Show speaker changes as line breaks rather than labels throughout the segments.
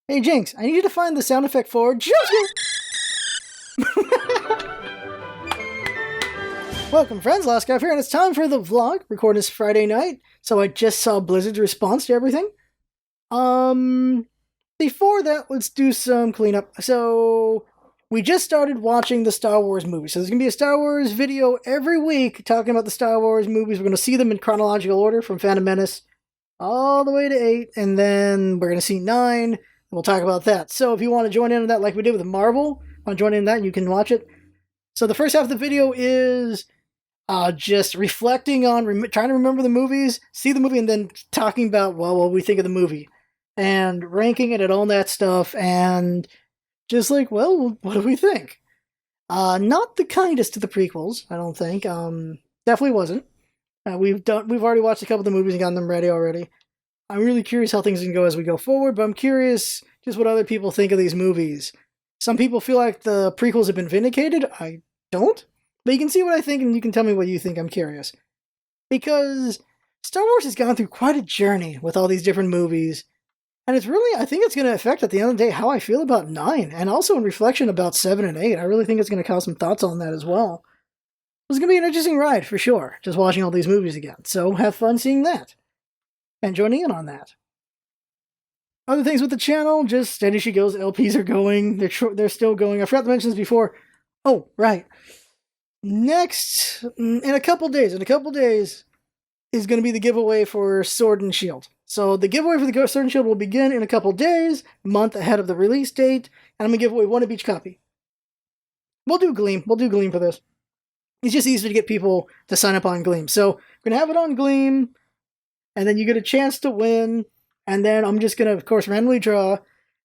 Hey Jinx, I need you to find the sound effect for Jinx. Welcome friends, LostScarf here, and it's time for the vlog. Recording this Friday night, so I just saw Blizzard's response to everything. Before that, let's do some cleanup. So, we just started watching the Star Wars movies. So there's going to be a Star Wars video every week talking about the Star Wars movies. We're going to see them in chronological order from Phantom Menace all the way to 8, and then we're going to see 9. We'll talk about that. So if you want to join in on that like we did with Marvel, want to join in on that, you can watch it. So the first half of the video is just reflecting on, trying to remember the movies, see the movie, and then talking about, well, what we think of the movie. And ranking it and all that stuff, and just like, well, what do we think? Not the kindest to the prequels, I don't think. Definitely wasn't. We've already watched a couple of the movies and gotten them ready already. I'm really curious how things can go as we go forward, but I'm curious just what other people think of these movies. Some people feel like the prequels have been vindicated. I don't. But you can see what I think, and you can tell me what you think. I'm curious. Because Star Wars has gone through quite a journey with all these different movies. And it's really, I think it's going to affect, at the end of the day, how I feel about 9. And also in reflection about 7 and 8. I really think it's going to cause some thoughts on that as well. It's going to be an interesting ride, for sure, just watching all these movies again. So have fun seeing that. And joining in on that. Other things with the channel, just steady she goes. LPs are going. They're still going. I forgot to mention this before. Oh, right. Next, in a couple days, is going to be the giveaway for Sword and Shield. So the giveaway for the Sword and Shield will begin in a couple days, a month ahead of the release date, and I'm going to give away one of each copy. We'll do Gleam. We'll do Gleam for this. It's just easier to get people to sign up on Gleam. So we're going to have it on Gleam, and then you get a chance to win, and then I'm just going to, of course, randomly draw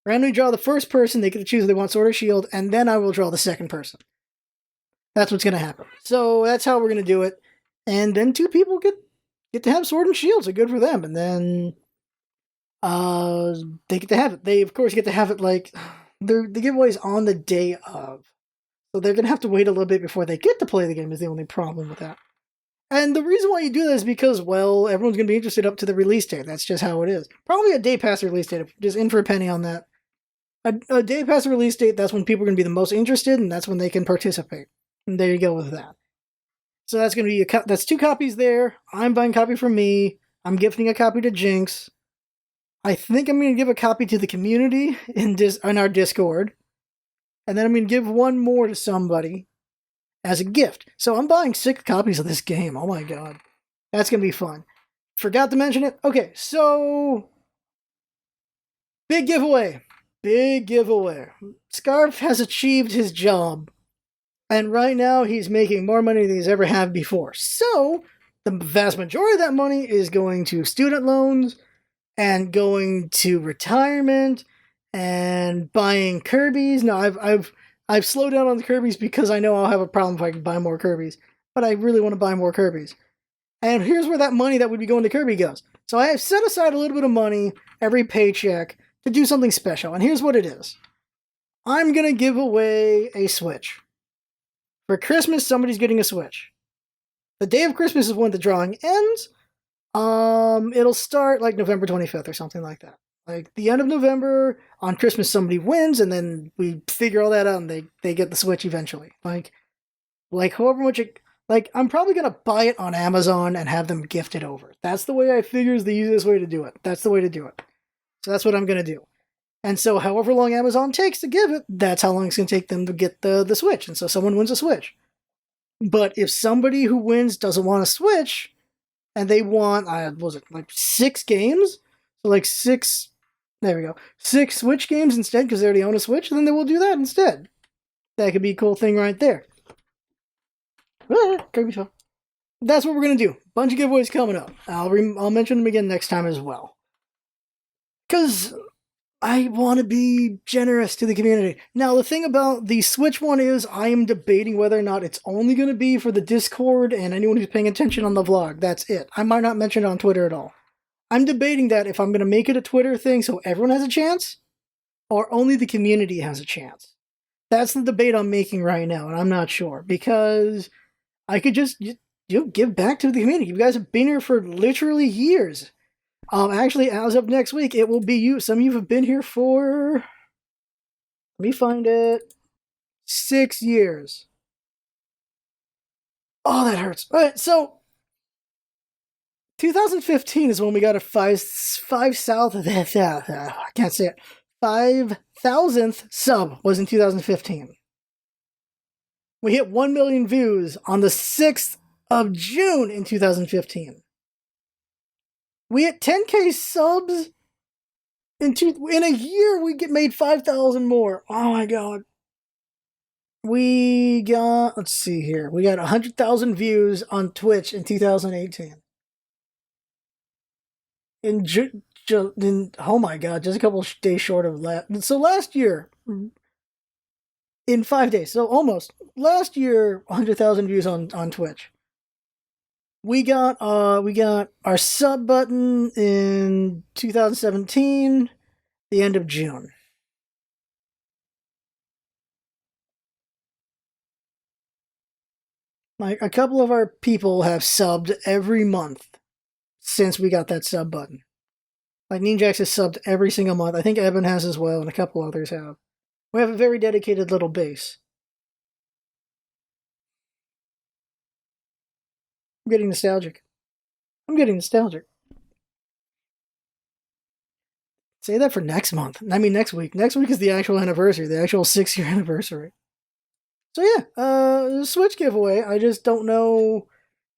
the first person. They get to choose if they want Sword or Shield, and then I will draw the second person. That's what's going to happen. So that's how we're going to do it. And then 2 people get to have Sword and Shield, so good for them. And then they get to have it. They, of course, get to have it like, the giveaway is on the day of. So they're going to have to wait a little bit before they get to play the game is the only problem with that. And the reason why you do that is because, well, everyone's going to be interested up to the release date. That's just how it is. Probably a day past the release date, just in for a penny on that. A day past the release date, that's when people are going to be the most interested, and that's when they can participate. And there you go with that. So that's going to be that's 2 copies there. I'm buying a copy for me. I'm gifting a copy to Jinx. I think I'm going to give a copy to the community in our Discord. And then I'm going to give one more to somebody as a gift. So I'm buying 6 copies of this game. Oh my god. That's going to be fun. Forgot to mention it. Okay, so big giveaway. Big giveaway. Scarf has achieved his job. And right now he's making more money than he's ever had before. So the vast majority of that money is going to student loans and going to retirement and buying Kirby's. Now I've slowed down on the Kirby's because I know I'll have a problem if I can buy more Kirby's. But I really want to buy more Kirby's. And here's where that money that would be going to Kirby goes. So I have set aside a little bit of money every paycheck to do something special. And here's what it is. I'm going to give away a Switch. For Christmas, somebody's getting a Switch. The day of Christmas is when the drawing ends. It'll start like November 25th or something like that. Like the end of November, on Christmas somebody wins, and then we figure all that out, and they get the Switch eventually. Like however much I'm probably gonna buy it on Amazon and have them gift it over. That's the way I figure is the easiest way to do it. That's the way to do it. So that's what I'm gonna do. And so however long Amazon takes to give it, that's how long it's going to take them to get the Switch. And so someone wins a Switch. But if somebody who wins doesn't want a Switch, and they want, was it like 6 games? So like 6, there we go, 6 Switch games instead because they already own a Switch, then they will do that instead. That could be a cool thing right there. Kirby show. That's what we're going to do. Bunch of giveaways coming up. I'll mention them again next time as well. Because I want to be generous to the community. Now, the thing about the Switch one is I am debating whether or not it's only going to be for the Discord and anyone who's paying attention on the vlog. That's it. I might not mention it on Twitter at all. I'm debating that if I'm going to make it a Twitter thing so everyone has a chance, or only the community has a chance. That's the debate I'm making right now, and I'm not sure. Because I could just give back to the community. You guys have been here for literally years. Actually, as of next week, it will be you. Some of you have been here for, let me find it, 6 years. Oh, that hurts. All right, so 2015 is when we got a five south. I can't say it. 5,000th sub was in 2015. We hit 1 million views on the 6th of June in 2015. We hit 10K subs in a year. We made 5,000 more. Oh my god. We got, let's see here. We got 100,000 views on Twitch in 2018. Oh my god, just a couple days short of last. So last year, in 5 days, so almost last year, 100,000 views on Twitch. We got our sub button in 2017, the end of June. Like, a couple of our people have subbed every month since we got that sub button. Like, Ninjax has subbed every single month. I think Eben has as well, and a couple others have. We have a very dedicated little base. I'm getting nostalgic. Say that for next month. I mean, next week. Next week is the actual anniversary, the actual 6-year anniversary. So yeah, Switch giveaway. I just don't know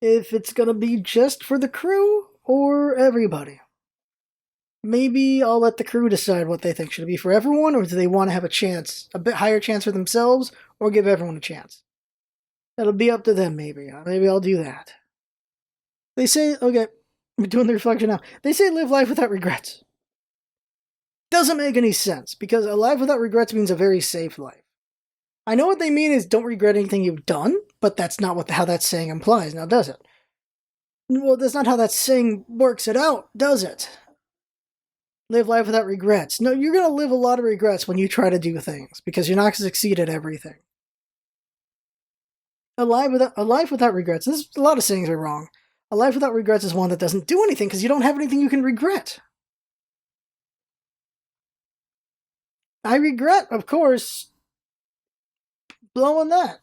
if it's gonna be just for the crew or everybody. Maybe I'll let the crew decide what they think. Should it be for everyone, or do they want to have a bit higher chance for themselves, or give everyone a chance? That'll be up to them, maybe. Maybe I'll do that. They say, okay, we're doing the reflection now. They say live life without regrets. Doesn't make any sense, because a life without regrets means a very safe life. I know what they mean is don't regret anything you've done, but that's not how that saying implies, now does it? Well, that's not how that saying works it out, does it? Live life without regrets. No, you're going to live a lot of regrets when you try to do things, because you're not going to succeed at everything. A life without regrets. A lot of sayings are wrong. A life without regrets is one that doesn't do anything, because you don't have anything you can regret. I regret, of course, blowing that.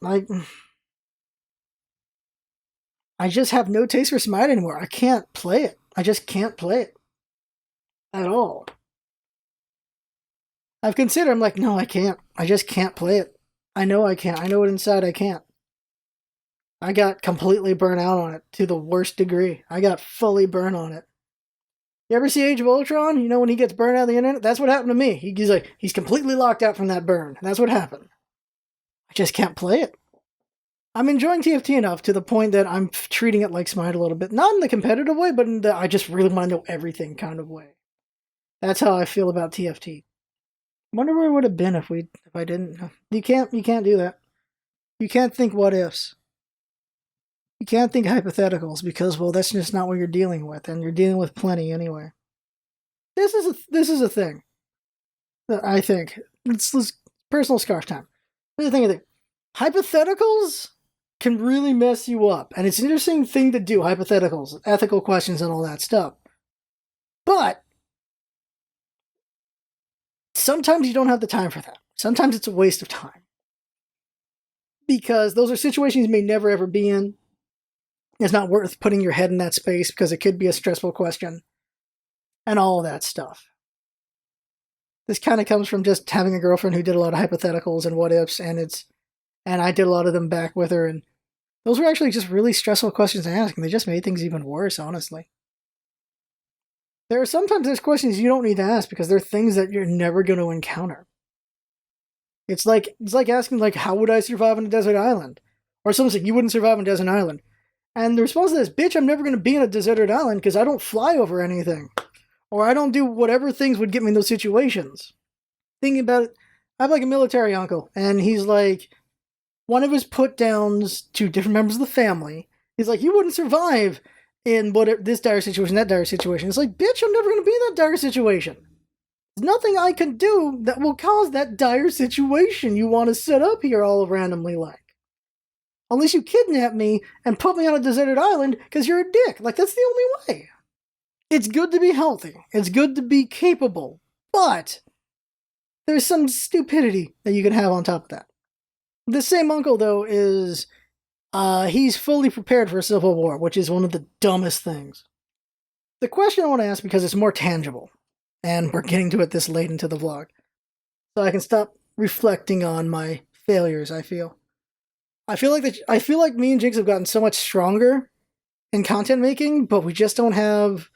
I just have no taste for Smite anymore. I can't play it. I just can't play it. At all. I've considered, I'm like, no, I can't. I just can't play it. I know I can't. I know it inside I can't. I got completely burnt out on it to the worst degree. I got fully burnt on it. You ever see Age of Ultron? You know when he gets burned out of the internet? That's what happened to me. He's completely locked out from that burn. And that's what happened. I just can't play it. I'm enjoying TFT enough to the point that I'm treating it like Smite a little bit. Not in the competitive way, but in the I just really want to know everything kind of way. That's how I feel about TFT. Wonder where it would have been if I didn't. You can't do that. You can't think what ifs. You can't think hypotheticals because, well, that's just not what you're dealing with, and you're dealing with plenty anyway. This is a thing that I think. Let's personal scarf time. Here's the thing I think. Hypotheticals can really mess you up, and it's an interesting thing to do. Hypotheticals, ethical questions, and all that stuff. But sometimes you don't have the time for that. Sometimes it's a waste of time. Because those are situations you may never ever be in. It's not worth putting your head in that space because it could be a stressful question. And all of that stuff. This kind of comes from just having a girlfriend who did a lot of hypotheticals and what ifs, and I did a lot of them back with her, and those were actually just really stressful questions to ask, and they just made things even worse, honestly. There's questions you don't need to ask because they're things that you're never going to encounter. It's like asking, like, how would I survive on a desert island? Or someone said, you wouldn't survive on a desert island. And the response to this, bitch, I'm never going to be in a deserted island because I don't fly over anything. Or I don't do whatever things would get me in those situations. Thinking about it, I have like a military uncle, and he's like, one of his put-downs to different members of the family, he's like, you wouldn't survive in this dire situation, that dire situation. It's like, bitch, I'm never going to be in that dire situation. There's nothing I can do that will cause that dire situation you want to set up here all randomly like. Unless you kidnap me and put me on a deserted island because you're a dick. Like, that's the only way. It's good to be healthy. It's good to be capable. But there's some stupidity that you can have on top of that. The same uncle, though, is he's fully prepared for a civil war, which is one of the dumbest things. The question I want to ask, because it's more tangible, and we're getting to it this late into the vlog, so I can stop reflecting on my failures. I feel like me and Jinx have gotten so much stronger in content making, but we just don't have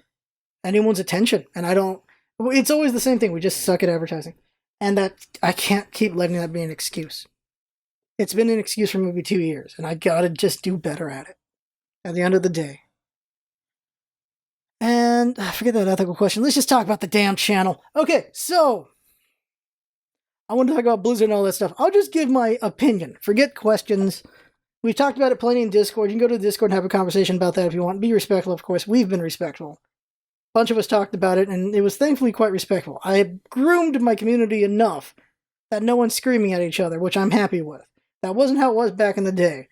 anyone's attention, and I don't. It's always the same thing. We just suck at advertising, and that I can't keep letting that be an excuse. It's been an excuse for maybe 2 years, and I gotta just do better at it. At the end of the day. And forget that ethical question. Let's just talk about the damn channel. Okay, so I want to talk about Blizzard and all that stuff. I'll just give my opinion. Forget questions. We've talked about it plenty in Discord. You can go to Discord and have a conversation about that if you want. Be respectful, of course. We've been respectful. A bunch of us talked about it, and it was thankfully quite respectful. I have groomed my community enough that no one's screaming at each other, which I'm happy with. That wasn't how it was back in the day.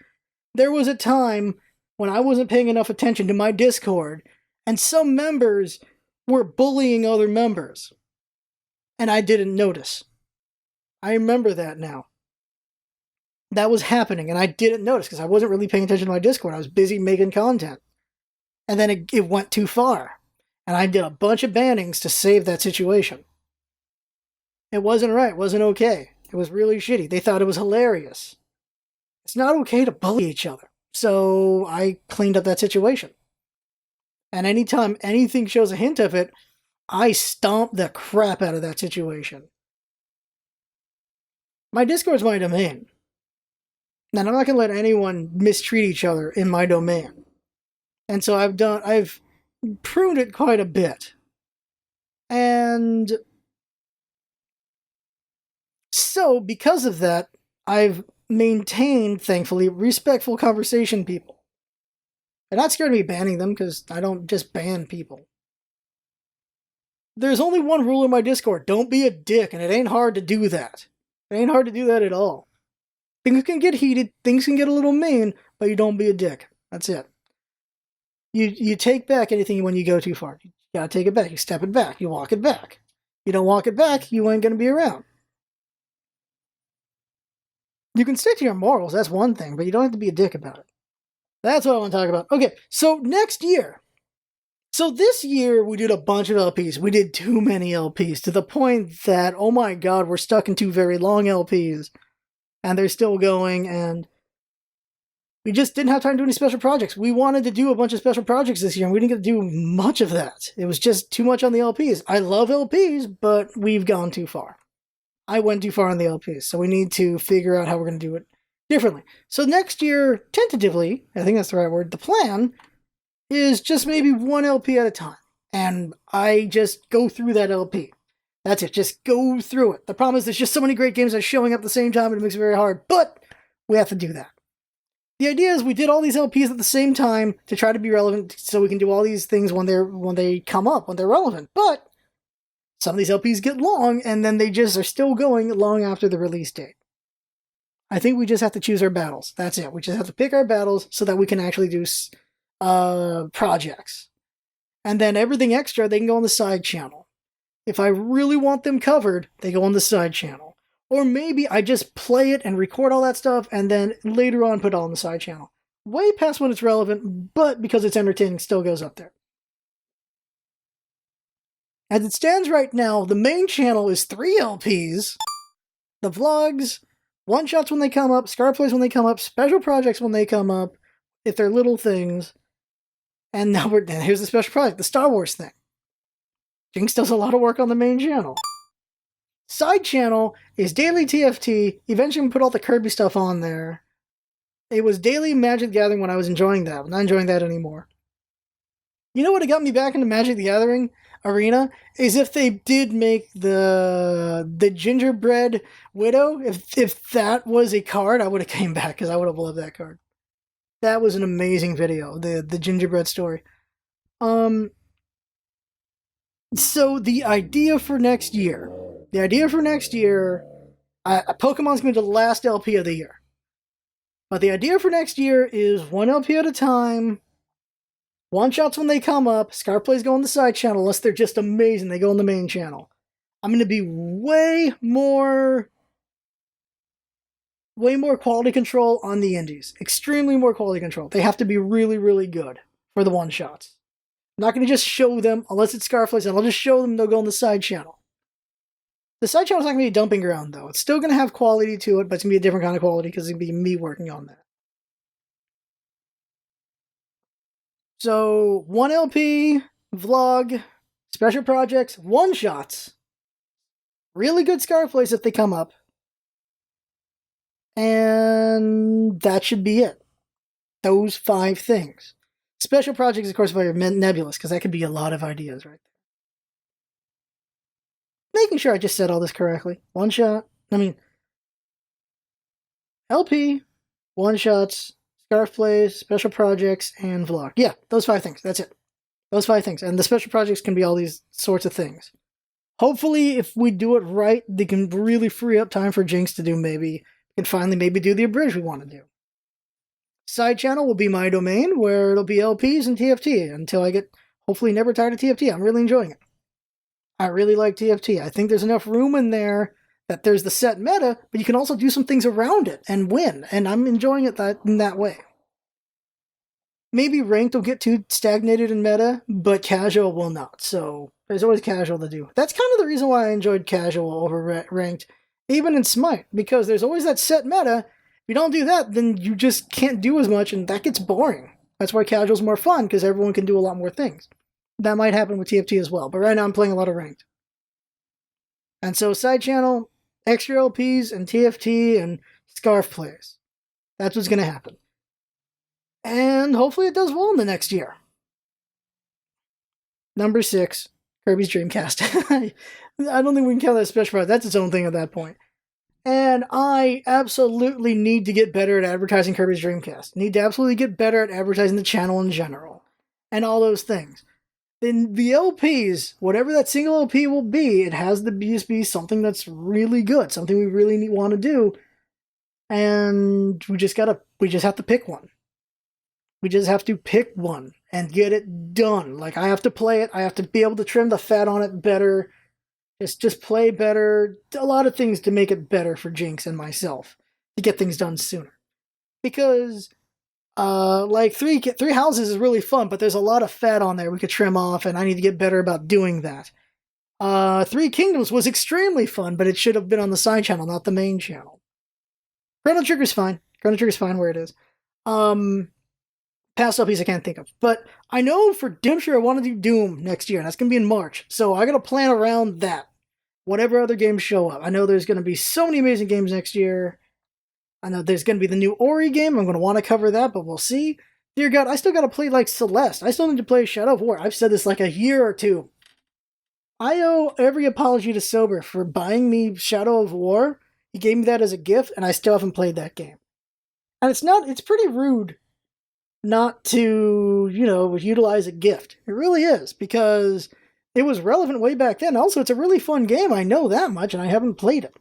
There was a time when I wasn't paying enough attention to my Discord, and some members were bullying other members. And I didn't notice. I remember that now. That was happening, and I didn't notice because I wasn't really paying attention to my Discord. I was busy making content. And then it went too far. And I did a bunch of bannings to save that situation. It wasn't right. It wasn't okay. It was really shitty. They thought it was hilarious. It's not okay to bully each other. So I cleaned up that situation. And anytime anything shows a hint of it, I stomp the crap out of that situation. My Discord's my domain. And I'm not going to let anyone mistreat each other in my domain. And so I've pruned it quite a bit. And so, because of that, I've maintained, thankfully, respectful conversation people. I'm not scared of me banning them, because I don't just ban people. There's only one rule in my Discord. Don't be a dick, and it ain't hard to do that. It ain't hard to do that at all. Things can get heated, things can get a little mean, but you don't be a dick. That's it. You take back anything when you go too far. You gotta take it back. You step it back. You walk it back. You don't walk it back, you ain't gonna be around. You can stick to your morals, that's one thing, but you don't have to be a dick about it. That's what I want to talk about. Okay, so next year. So this year, we did a bunch of LPs. We did too many LPs, to the point that, oh my god, we're stuck in 2 very long LPs. And they're still going, and we just didn't have time to do any special projects. We wanted to do a bunch of special projects this year, and we didn't get to do much of that. It was just too much on the LPs. I love LPs, but we've gone too far. I went too far on the LPs, so we need to figure out how we're going to do it differently. So next year, tentatively, I think that's the right word, the plan is just maybe 1 LP at a time. And I just go through that LP. That's it, just go through it. The problem is there's just so many great games that are showing up at the same time, and it makes it very hard, but we have to do that. The idea is we did all these LPs at the same time to try to be relevant, so we can do all these things when they come up, when they're relevant. But some of these LPs get long, and then they just are still going long after the release date. I think we just have to choose our battles. That's it. We just have to pick our battles so that we can actually do projects. And then everything extra, they can go on the side channel. If I really want them covered, they go on the side channel. Or maybe I just play it and record all that stuff, and then later on put it all on the side channel. Way past when it's relevant, but because it's entertaining, still goes up there. As it stands right now, the main channel is 3 LPs, the vlogs, one-shots when they come up, Scar plays when they come up, special projects when they come up, if they're little things, and now here's the special project, the Star Wars thing. Jinx does a lot of work on the main channel. Side channel is daily TFT. Eventually we put all the Kirby stuff on there. It was daily Magic the Gathering when I was enjoying that. I'm not enjoying that anymore. You know what got me back into Magic the Gathering arena? Is if they did make the gingerbread widow. If that was a card, I would have came back because I would have loved that card. That was an amazing video, the gingerbread story. So the idea for next year, Pokemon's going to be the last LP of the year. But the idea for next year is 1 LP at a time, One-shots when they come up, Scar plays go on the side channel, unless they're just amazing, they go on the main channel. I'm going to be way more quality control on the indies. Extremely more quality control. They have to be really, really good for the one-shots. I'm not going to just show them, unless it's Scarface, and I'll just show them they'll go on the side channel. The side channel's not going to be a dumping ground, though. It's still going to have quality to it, but it's going to be a different kind of quality because it's going to be me working on that. So, 1LP, vlog, special projects, one-shots. Really good Scarface if they come up. And that should be it. Those 5 things. Special projects, of course, are nebulous, because that could be a lot of ideas right there. Making sure I just said all this correctly. LP, one-shots, Scarf plays, special projects, and vlog. Yeah, those 5 things. That's it. Those 5 things. And the special projects can be all these sorts of things. Hopefully, if we do it right, they can really free up time for Jinx to do finally do the abridge we want to do. Side channel will be my domain, where it'll be LPs and TFT until I get, hopefully, never tired of TFT. I'm really enjoying it. I really like TFT. I think there's enough room in there that there's the set meta, but you can also do some things around it and win, and I'm enjoying it in that way. Maybe ranked will get too stagnated in meta, but casual will not, so there's always casual to do. That's kind of the reason why I enjoyed casual over ranked, even in Smite, because there's always that set meta. If you don't do that, then you just can't do as much, and that gets boring. That's why casual's more fun, because everyone can do a lot more things. That might happen with TFT as well, but right now I'm playing a lot of ranked. And so side channel, extra LPs, and TFT, and Scarf plays. That's what's going to happen. And hopefully it does well in the next year. Number 6, Kirby's Dreamcast. I don't think we can count that as special project. That's its own thing at that point. And I absolutely need to get better at advertising Kirby's Dreamcast. Need to absolutely get better at advertising the channel in general. And all those things. Then the LPs, whatever that single LP will be, it has to be something that's really good. Something we really want to do. And we just have to pick one. We just have to pick one and get it done. Like, I have to play it. I have to be able to trim the fat on it better. Just play better. A lot of things to make it better for Jinx and myself. To get things done sooner. Because, like, three houses is really fun, but there's a lot of fat on there we could trim off, and I need to get better about doing that. 3 Kingdoms was extremely fun, but it should have been on the side channel, not the main channel. Chrono Trigger's fine. Chrono Trigger's fine where it is. Past LPs I can't think of. But I know for damn sure I want to do Doom next year, and that's going to be in March. So I got to plan around that. Whatever other games show up. I know there's going to be so many amazing games next year. I know there's going to be the new Ori game. I'm going to want to cover that, but we'll see. Dear God, I still got to play, like, Celeste. I still need to play Shadow of War. I've said this like a year or 2. I owe every apology to Sober for buying me Shadow of War. He gave me that as a gift, and I still haven't played that game. And it's pretty rude not to, utilize a gift. It really is, because it was relevant way back then. Also, it's a really fun game. I know that much, and I haven't played it.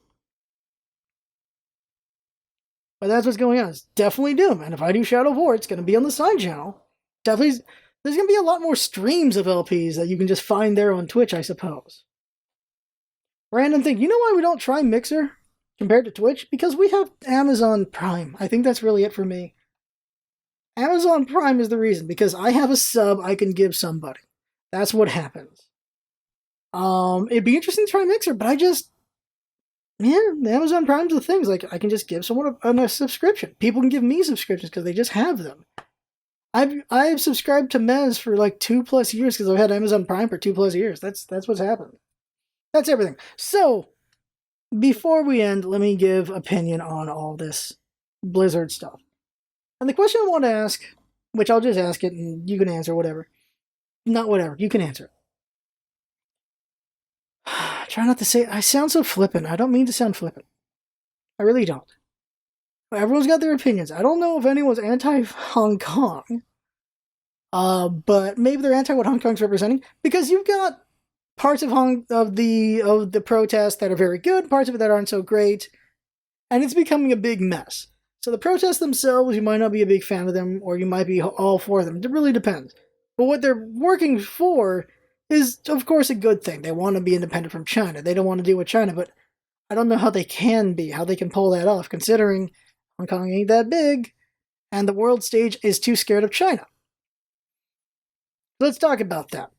But that's what's going on. It's definitely Doom. And if I do Shadow of War, it's going to be on the side channel. Definitely, there's going to be a lot more streams of LPs that you can just find there on Twitch, I suppose. Random thing. You know why we don't try Mixer compared to Twitch? Because we have Amazon Prime. I think that's really it for me. Amazon Prime is the reason, because I have a sub I can give somebody. That's what happens. It'd be interesting to try Mixer, but Amazon Prime's the things. Like, I can just give someone a subscription. People can give me subscriptions because they just have them. I've subscribed to Mez for like 2+ years because I've had Amazon Prime for 2+ years. That's what's happened. That's everything. So, before we end, let me give opinion on all this Blizzard stuff. And the question I want to ask, which I'll just ask it and you can answer whatever. Not whatever, you can answer it. Try not to say, I sound so flippant. I don't mean to sound flippant. I really don't. Everyone's got their opinions. I don't know if anyone's anti-Hong Kong. But maybe they're anti what Hong Kong's representing. Because you've got parts of the protest that are very good, parts of it that aren't so great. And it's becoming a big mess. So the protests themselves, you might not be a big fan of them, or you might be all for them. It really depends. But what they're working for is, of course, a good thing. They want to be independent from China. They don't want to deal with China, but I don't know how they can be, how they can pull that off, considering Hong Kong ain't that big, and the world stage is too scared of China. Let's talk about that.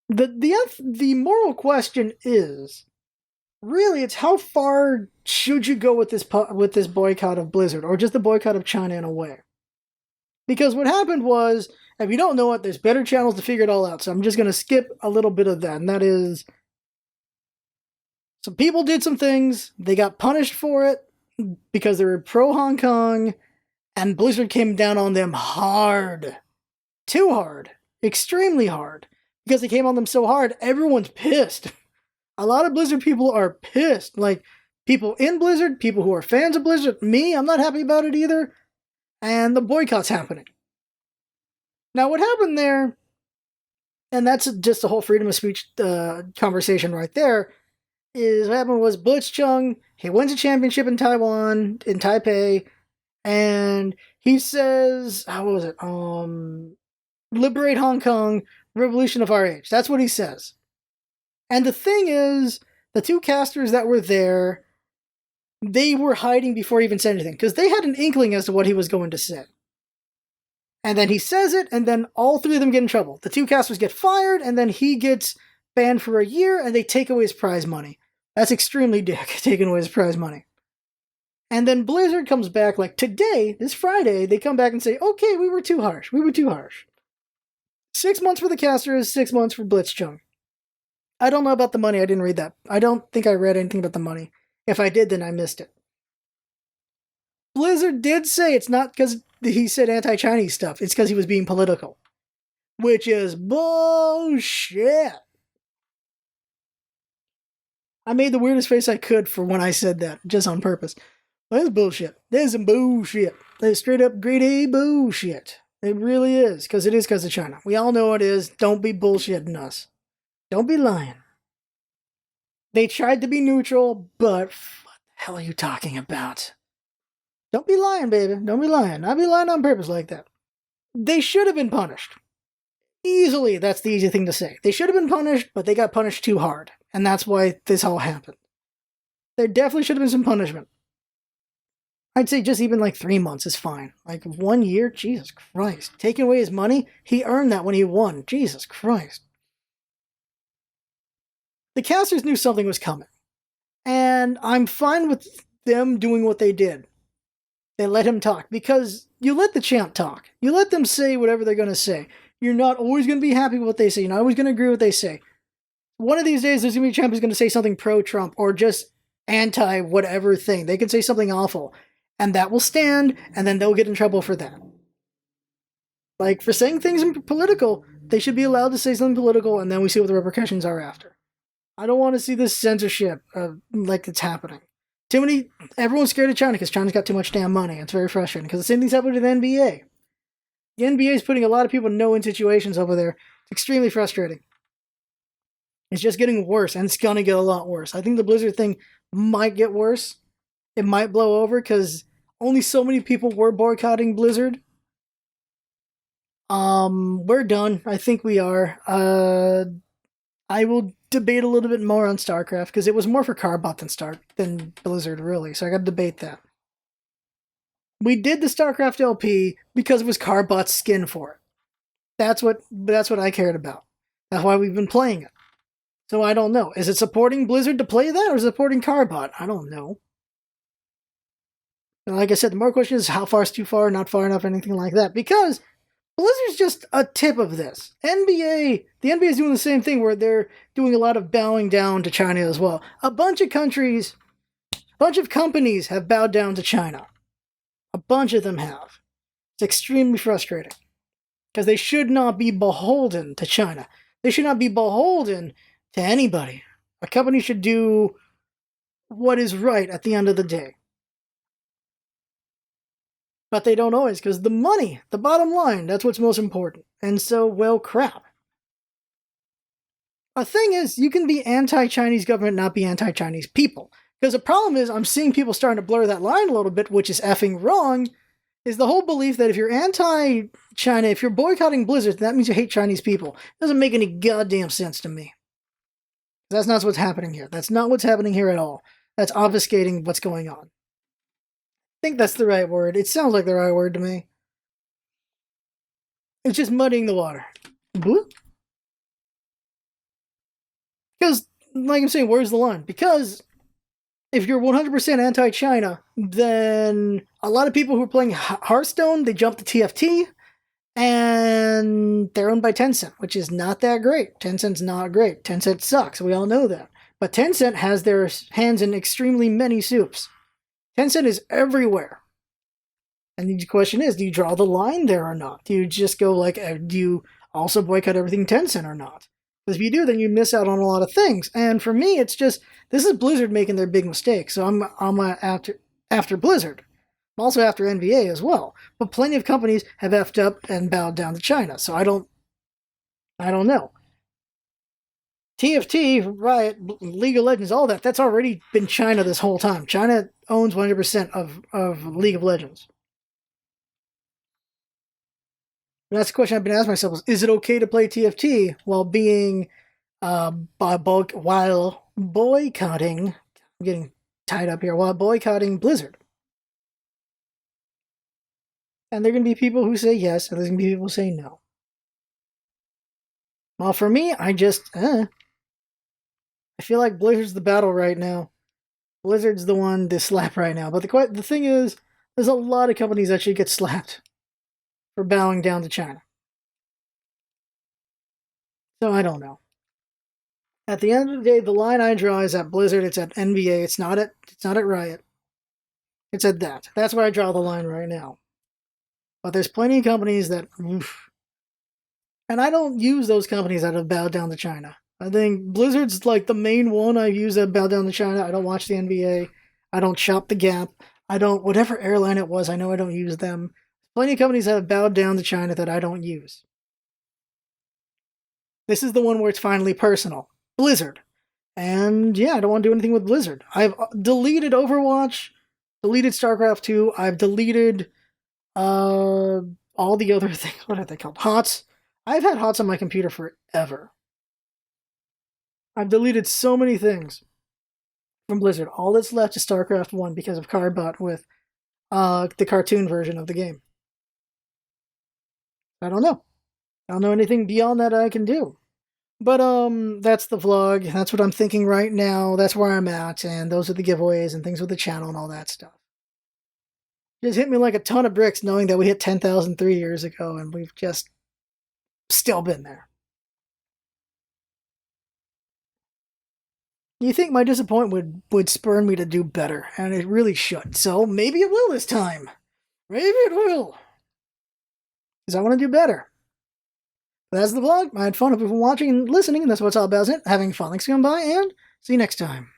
The moral question is, really, it's how far should you go with this boycott of Blizzard, or just the boycott of China in a way? Because what happened was, if you don't know it, there's better channels to figure it all out, so I'm just going to skip a little bit of that, and that is, some people did some things, they got punished for it, because they were pro-Hong Kong, and Blizzard came down on them hard. Too hard. Extremely hard. Because they came on them so hard, everyone's pissed. A lot of Blizzard people are pissed. Like, people in Blizzard, people who are fans of Blizzard, me, I'm not happy about it either. And the boycott's happening. Now, what happened there, and that's just the whole freedom of speech conversation right there, is what happened was Blitzchung, he wins a championship in Taiwan, in Taipei, and he says, how was it? Liberate Hong Kong, revolution of our age. That's what he says. And the thing is, the two casters that were there, they were hiding before he even said anything, because they had an inkling as to what he was going to say. And then he says it, and then all three of them get in trouble. The two casters get fired, and then he gets banned for a year, and they take away his prize money. That's extremely dick, taking away his prize money. And then Blizzard comes back, like today, this Friday, they come back and say, okay, we were too harsh. 6 months for the casters, 6 months for Blitzchung. I don't know about the money, I didn't read that. I don't think I read anything about the money. If I did, then I missed it. Blizzard did say it's not because he said anti-Chinese stuff, it's because he was being political. Which is bullshit. I made the weirdest face I could for when I said that, just on purpose. That's bullshit. That's some bullshit. That's straight up grade A bullshit. It really is, because it is because of China. We all know it is. Don't be bullshitting us. Don't be lying. They tried to be neutral, but what the hell are you talking about? Don't be lying, baby. Don't be lying. I'd be lying on purpose like that. They should have been punished. Easily, that's the easy thing to say. They should have been punished, but they got punished too hard. And that's why this all happened. There definitely should have been some punishment. I'd say just even like 3 months is fine. Like 1 year? Jesus Christ. Taking away his money? He earned that when he won. Jesus Christ. The casters knew something was coming. And I'm fine with them doing what they did. They let him talk. Because you let the champ talk. You let them say whatever they're going to say. You're not always going to be happy with what they say. You're not always going to agree with what they say. One of these days, there's going to be a champ who's going to say something pro-Trump or just anti-whatever thing. They could say something awful. And that will stand, and then they'll get in trouble for that. Like, for saying things political, they should be allowed to say something political, and then we see what the repercussions are after. I don't want to see this censorship like it's happening. Everyone's scared of China because China's got too much damn money. It's very frustrating, because the same thing's happening to the NBA. The NBA is putting a lot of people in no-win situations over there. It's extremely frustrating. It's just getting worse, and it's going to get a lot worse. I think the Blizzard thing might get worse. It might blow over, because only so many people were boycotting Blizzard. We're done. I think we are. I will debate a little bit more on StarCraft, because it was more for Carbot than Blizzard, really, so I gotta debate that. We did the StarCraft LP because it was Carbot's skin for it. That's what I cared about. That's why we've been playing it. So I don't know. Is it supporting Blizzard to play that, or is it supporting Carbot? I don't know. And like I said, the more question is how far is too far, not far enough, anything like that. Because Blizzard's just a tip of this. The NBA is doing the same thing, where they're doing a lot of bowing down to China as well. A bunch of companies have bowed down to China. A bunch of them have. It's extremely frustrating. Because they should not be beholden to China. They should not be beholden to anybody. A company should do what is right at the end of the day. But they don't always, because the money, the bottom line, that's what's most important. And so, well, crap. A thing is, you can be anti-Chinese government, not be anti-Chinese people. Because the problem is, I'm seeing people starting to blur that line a little bit, which is effing wrong, is the whole belief that if you're anti-China, if you're boycotting Blizzard, that means you hate Chinese people. It doesn't make any goddamn sense to me. That's not what's happening here. That's not what's happening here at all. That's obfuscating what's going on. I think that's the right word. It sounds like the right word to me. It's just muddying the water. Because, like I'm saying, where's the line? Because if you're 100% anti-China, then a lot of people who are playing Hearthstone, they jump to TFT, and they're owned by Tencent, which is not that great. Tencent's not great. Tencent sucks. We all know that. But Tencent has their hands in extremely many soups. Tencent is everywhere. And the question is, do you draw the line there or not? Do you just go like, do you also boycott everything Tencent or not? Because if you do, then you miss out on a lot of things. And for me, it's just, this is Blizzard making their big mistake. So I'm after Blizzard. I'm also after NBA as well. But plenty of companies have effed up and bowed down to China. So I don't know. TFT, Riot, League of Legends, all that, that's already been China this whole time. China owns 100% of League of Legends. And that's the question I've been asking myself: is it okay to play TFT while being while boycotting? I'm getting tied up here. While boycotting Blizzard, and there are going to be people who say yes, and there's going to be people who say no. Well, for me, I feel like Blizzard's the battle right now. Blizzard's the one to slap right now. But the thing is, there's a lot of companies that should get slapped for bowing down to China. So I don't know. At the end of the day, the line I draw is at Blizzard. It's at NBA. It's not at Riot. It's at that. That's where I draw the line right now. But there's plenty of companies that, and I don't use those companies that have bowed down to China. I think Blizzard's like the main one I use that bowed down to China. I don't watch the NBA. I don't shop the Gap. I don't, whatever airline it was, I know I don't use them. Plenty of companies that have bowed down to China that I don't use. This is the one where it's finally personal. Blizzard. And yeah, I don't want to do anything with Blizzard. I've deleted Overwatch, deleted StarCraft 2, I've deleted all the other things. What are they called? HOTS. I've had HOTS on my computer forever. I've deleted so many things from Blizzard. All that's left is StarCraft 1 because of Cardbot with the cartoon version of the game. I don't know. I don't know anything beyond that I can do. But that's the vlog. That's what I'm thinking right now. That's where I'm at, and those are the giveaways and things with the channel and all that stuff. Just hit me like a ton of bricks knowing that we hit 10,000 3 years ago, and we've just still been there. You think my disappointment would spur me to do better, and it really should. So maybe it will this time. Maybe it will. Because I want to do better. But that's the vlog. I had fun. Hope you've been watching and listening, and that's what it's all about, isn't it? Having fun. Thanks for coming by, and see you next time.